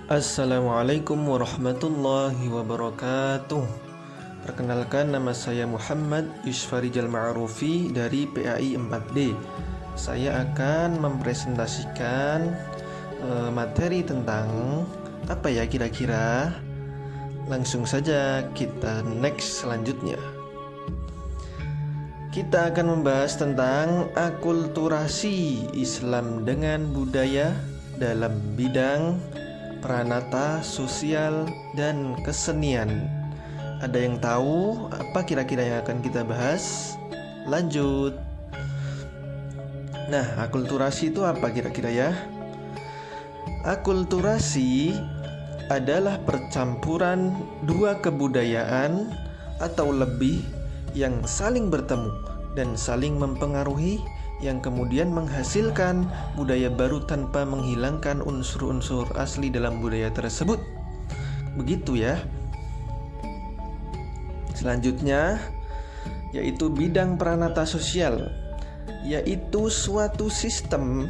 Assalamualaikum warahmatullahi wabarakatuh. Perkenalkan, nama saya Muhammad Yusfarijal Ma'rufi dari PAI 4D. Saya akan mempresentasikan materi tentang apa ya kira-kira. Langsung saja kita next selanjutnya. Kita akan membahas tentang akulturasi Islam dengan budaya dalam bidang pranata sosial dan kesenian. Ada yang tahu apa kira-kira yang akan kita bahas? Lanjut. Nah, akulturasi itu apa kira-kira ya? Akulturasi adalah percampuran dua kebudayaan atau lebih yang saling bertemu dan saling mempengaruhi, yang kemudian menghasilkan budaya baru tanpa menghilangkan unsur-unsur asli dalam budaya tersebut. Begitu ya. Selanjutnya yaitu bidang pranata sosial, yaitu suatu sistem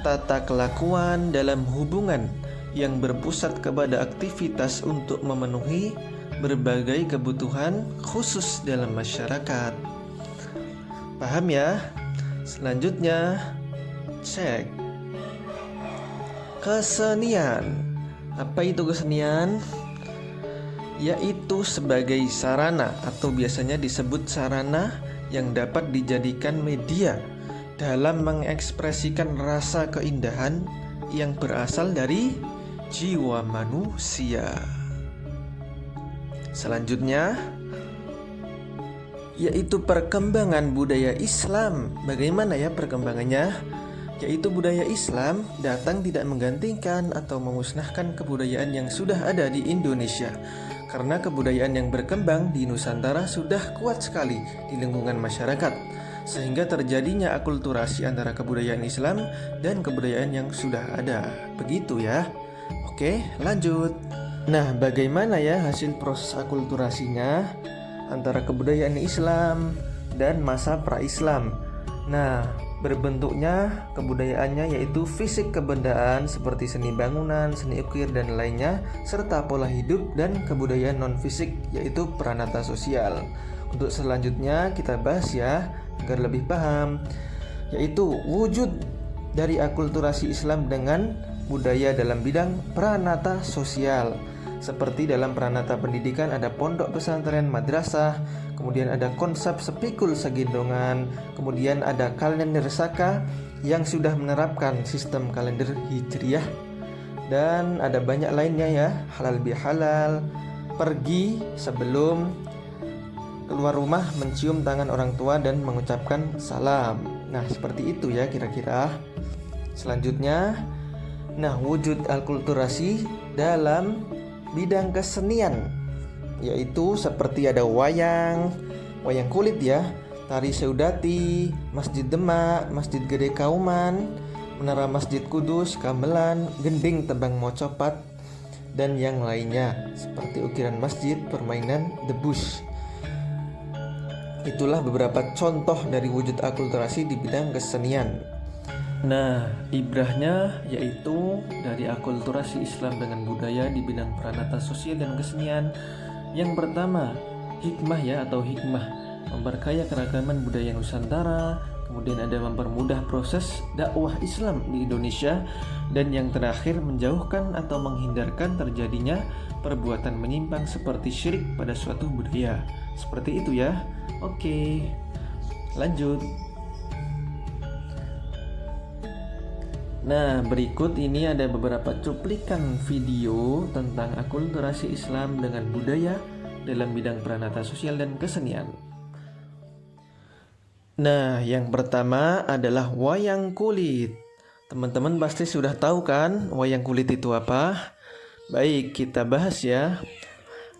tata kelakuan dalam hubungan yang berpusat kepada aktivitas untuk memenuhi berbagai kebutuhan khusus dalam masyarakat. Paham ya? Selanjutnya, cek kesenian. Apa itu kesenian? Yaitu sebagai sarana atau biasanya disebut sarana yang dapat dijadikan media dalam mengekspresikan rasa keindahan yang berasal dari jiwa manusia. Selanjutnya, yaitu perkembangan budaya Islam. Bagaimana ya perkembangannya? Yaitu budaya Islam datang tidak menggantikan atau memusnahkan kebudayaan yang sudah ada di Indonesia, karena kebudayaan yang berkembang di Nusantara sudah kuat sekali di lingkungan masyarakat, sehingga terjadinya akulturasi antara kebudayaan Islam dan kebudayaan yang sudah ada. Begitu ya. Oke, lanjut. Nah, bagaimana ya hasil proses akulturasinya antara kebudayaan Islam dan masa pra-Islam? Nah, berbentuknya kebudayaannya yaitu fisik kebendaan seperti seni bangunan, seni ukir dan lainnya, serta pola hidup, dan kebudayaan non-fisik yaitu pranata sosial. Untuk selanjutnya kita bahas ya agar lebih paham, yaitu wujud dari akulturasi Islam dengan budaya dalam bidang pranata sosial. Seperti dalam pranata pendidikan ada pondok pesantren, madrasah, kemudian ada konsep sepikul segendongan, kemudian ada kalender saka yang sudah menerapkan sistem kalender hijriah, dan ada banyak lainnya ya, halal bihalal, pergi sebelum keluar rumah mencium tangan orang tua dan mengucapkan salam. Nah, seperti itu ya kira-kira. Selanjutnya, nah wujud akulturasi dalam bidang kesenian, yaitu seperti ada wayang kulit ya, tari seudati, Masjid Demak, Masjid Gede Kauman, Menara Masjid Kudus, gamelan, gending tebang mocopat, dan yang lainnya seperti ukiran masjid, permainan debus. Itulah beberapa contoh dari wujud akulturasi di bidang kesenian. Nah, ibrahnya yaitu dari akulturasi Islam dengan budaya di bidang pranata sosial dan kesenian. Yang pertama, hikmah ya atau hikmah, memperkaya keragaman budaya Nusantara. Kemudian ada mempermudah proses dakwah Islam di Indonesia. Dan yang terakhir, menjauhkan atau menghindarkan terjadinya perbuatan menyimpang seperti syirik pada suatu budaya. Seperti itu ya. Oke, lanjut. Nah, berikut ini ada beberapa cuplikan video tentang akulturasi Islam dengan budaya dalam bidang pranata sosial dan kesenian. Nah, yang pertama adalah wayang kulit. Teman-teman pasti sudah tahu kan wayang kulit itu apa? Baik, kita bahas ya.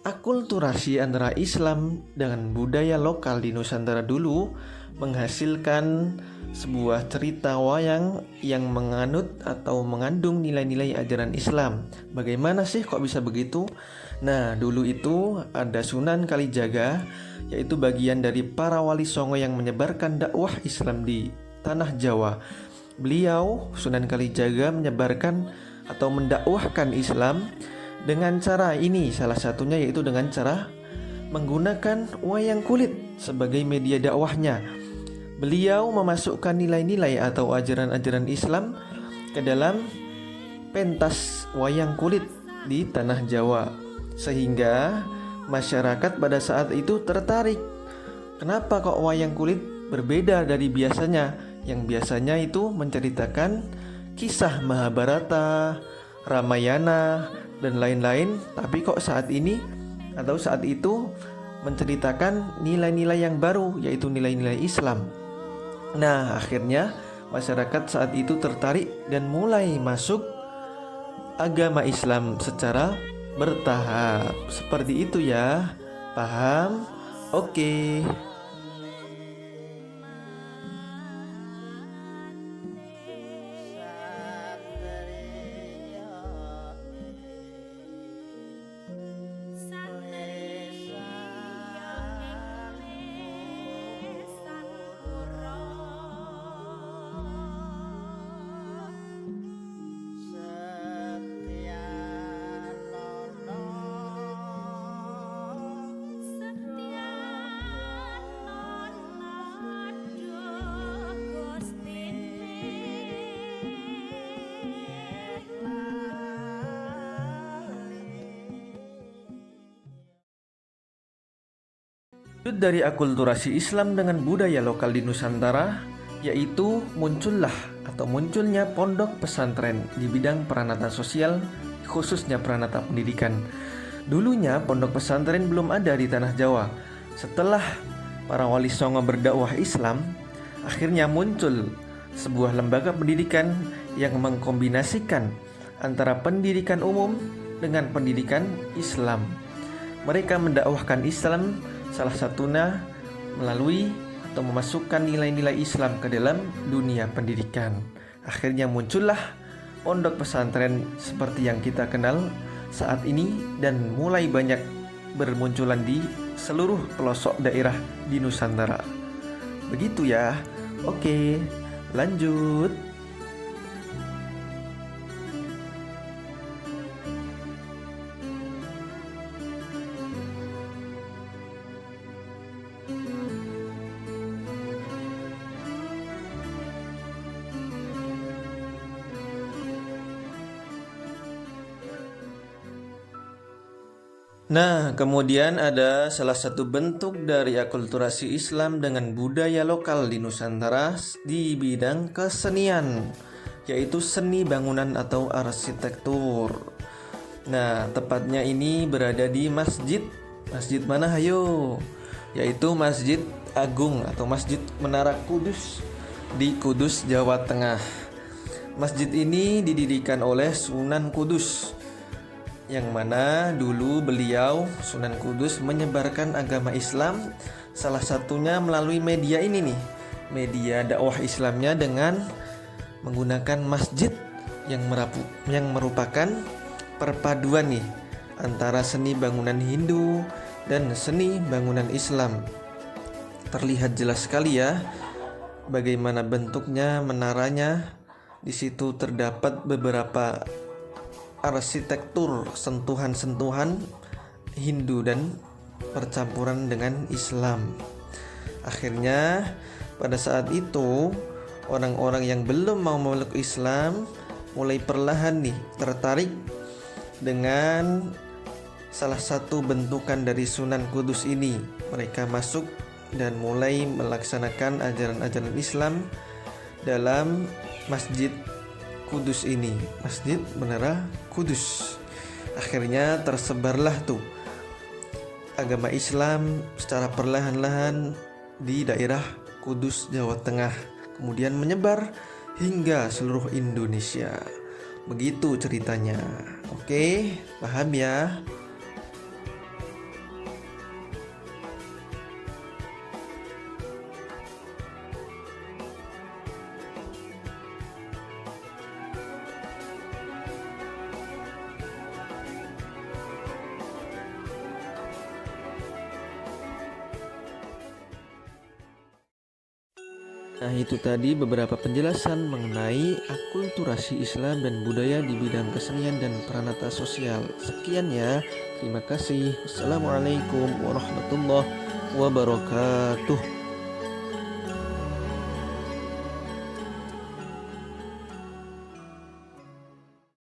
Akulturasi antara Islam dengan budaya lokal di Nusantara dulu menghasilkan sebuah cerita wayang yang menganut atau mengandung nilai-nilai ajaran Islam. Bagaimana sih kok bisa begitu? Nah, dulu itu ada Sunan Kalijaga, yaitu bagian dari para wali songo yang menyebarkan dakwah Islam di tanah Jawa. Beliau, Sunan Kalijaga, menyebarkan atau mendakwahkan Islam dengan cara ini, salah satunya yaitu dengan cara menggunakan wayang kulit sebagai media dakwahnya. Beliau memasukkan nilai-nilai atau ajaran-ajaran Islam ke dalam pentas wayang kulit di tanah Jawa, sehingga masyarakat pada saat itu tertarik. Kenapa kok wayang kulit berbeda dari biasanya? Yang biasanya itu menceritakan kisah Mahabharata, Ramayana, dan lain-lain. Tapi kok saat ini atau saat itu menceritakan nilai-nilai yang baru, yaitu nilai-nilai Islam. Nah, akhirnya masyarakat saat itu tertarik dan mulai masuk agama Islam secara bertahap. Seperti itu ya. Paham? Oke. Wujud dari akulturasi Islam dengan budaya lokal di Nusantara, yaitu munculnya pondok pesantren di bidang peranata sosial, khususnya peranata pendidikan. Dulunya pondok pesantren belum ada di tanah Jawa. Setelah para wali songo berdakwah Islam, akhirnya muncul sebuah lembaga pendidikan yang mengkombinasikan antara pendidikan umum dengan pendidikan Islam. Mereka mendakwahkan Islam salah satunya melalui atau memasukkan nilai-nilai Islam ke dalam dunia pendidikan. Akhirnya muncullah pondok pesantren seperti yang kita kenal saat ini dan mulai banyak bermunculan di seluruh pelosok daerah di Nusantara. Begitu ya. Oke, lanjut. Nah, kemudian ada salah satu bentuk dari akulturasi Islam dengan budaya lokal di Nusantara di bidang kesenian, yaitu seni bangunan atau arsitektur. Nah, tepatnya ini berada di masjid. Masjid mana hayo? Yaitu Masjid Agung atau Masjid Menara Kudus di Kudus, Jawa Tengah. Masjid ini didirikan oleh Sunan Kudus, yang mana dulu beliau Sunan Kudus menyebarkan agama Islam, salah satunya melalui media ini nih, media dakwah Islamnya dengan menggunakan masjid yang merupakan perpaduan nih antara seni bangunan Hindu dan seni bangunan Islam. Terlihat jelas sekali ya bagaimana bentuknya menaranya. Di situ terdapat beberapa arsitektur sentuhan-sentuhan Hindu dan percampuran dengan Islam. Akhirnya pada saat itu orang-orang yang belum mau memeluk Islam mulai perlahan nih tertarik dengan salah satu bentukan dari Sunan Kudus ini. Mereka masuk dan mulai melaksanakan ajaran-ajaran Islam dalam Masjid Kudus ini, Masjid Menara Kudus. Akhirnya tersebarlah tuh agama Islam secara perlahan-lahan di daerah Kudus, Jawa Tengah, kemudian menyebar hingga seluruh Indonesia. Begitu ceritanya. Oke, paham ya? Nah, itu tadi beberapa penjelasan mengenai akulturasi Islam dan budaya di bidang kesenian dan peranata sosial. Sekian ya. Terima kasih. Assalamualaikum warahmatullahi wabarakatuh.